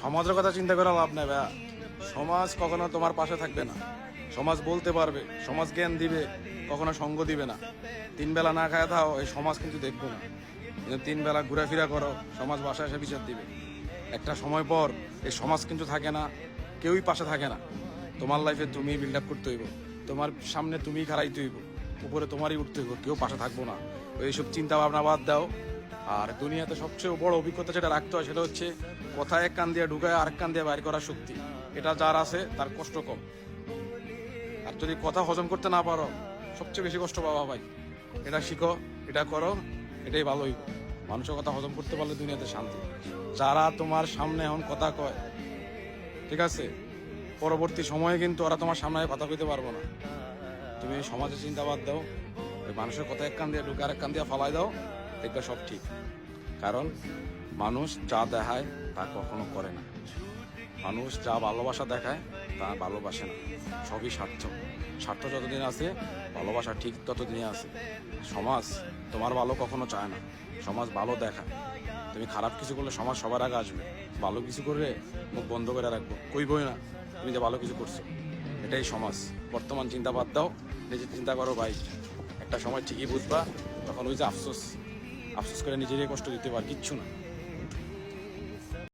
সমাজের কথা চিন্তা করে লাভ নাই ভাইয়া। সমাজ কখনো তোমার পাশে থাকবে না। সমাজ বলতে পারবে, সমাজ জ্ঞান দিবে, কখনো সঙ্গ দিবে না। 3 বেলা না খায় থাও, এই সমাজ কিন্তু দেখবে না। কিন্তু 3 বেলা ঘোরাফেরা করো, সমাজ বাসায় এসে বিচার দিবে। একটা সময় পর এই সমাজ কিন্তু থাকে না, কেউই পাশে থাকে না। তোমার লাইফে তুমি বিল্ড আপ করতে হইব, তোমার সামনে তুমিই খাড়াইতে হইব, উপরে তোমারই উঠতে হইব, কেউ পাশে থাকবো না। এইসব চিন্তা ভাবনা বাদ দাও। আর দুনিয়াতে সবচেয়ে বড় অভিজ্ঞতা যেটা রাখতে হয় সেটা হচ্ছে কথা এক কান দিয়ে ঢুকায় আরেক কান দিয়ে বাইর করার শক্তি। এটা যার আছে তার কষ্ট কম। আর যদি কথা হজম করতে না পারো, সবচেয়ে বেশি কষ্ট পাবা ভাই। এটা শিখো, এটা করো, এটাই ভালো হইব। মানুষের কথা হজম করতে পারলে দুনিয়াতে শান্তি। যারা তোমার সামনে এখন কথা কয়, ঠিক আছে, পরবর্তী সময়ে কিন্তু ওরা তোমার সামনে কথা কইতে পারবো না। তুমি সমাজের চিন্তা বাদ দাও, ওই মানুষের কথা এক কান দিয়ে ঢুকে আরেক কান দিয়ে ফালাই দাও, দেখবে সব ঠিক। কারণ মানুষ যা দেখায় তা কখনো করে না। মানুষ যা ভালোবাসা দেখায় তা ভালোবাসে না। সবই স্বার্থ। স্বার্থ যতদিন আছে, ভালোবাসা ঠিক ততদিনই আছে। সমাজ তোমার ভালো কখনো চায় না, সমাজ ভালো দেখায়। তুমি খারাপ কিছু করলে সমাজ সবার আগে আসবে, ভালো কিছু করলে মুখ বন্ধ করে রাখবো, কইবই না তুমি যে ভালো কিছু করছো। এটাই সমাজ। বর্তমান চিন্তা বাদ দাও, নিজের চিন্তা করো ভাই। একটা সময় ঠিকই বুঝবা, তখন ওই যে আফসোস আফসোস করে নিজেরই কষ্ট দিতে পার, কিচ্ছু না।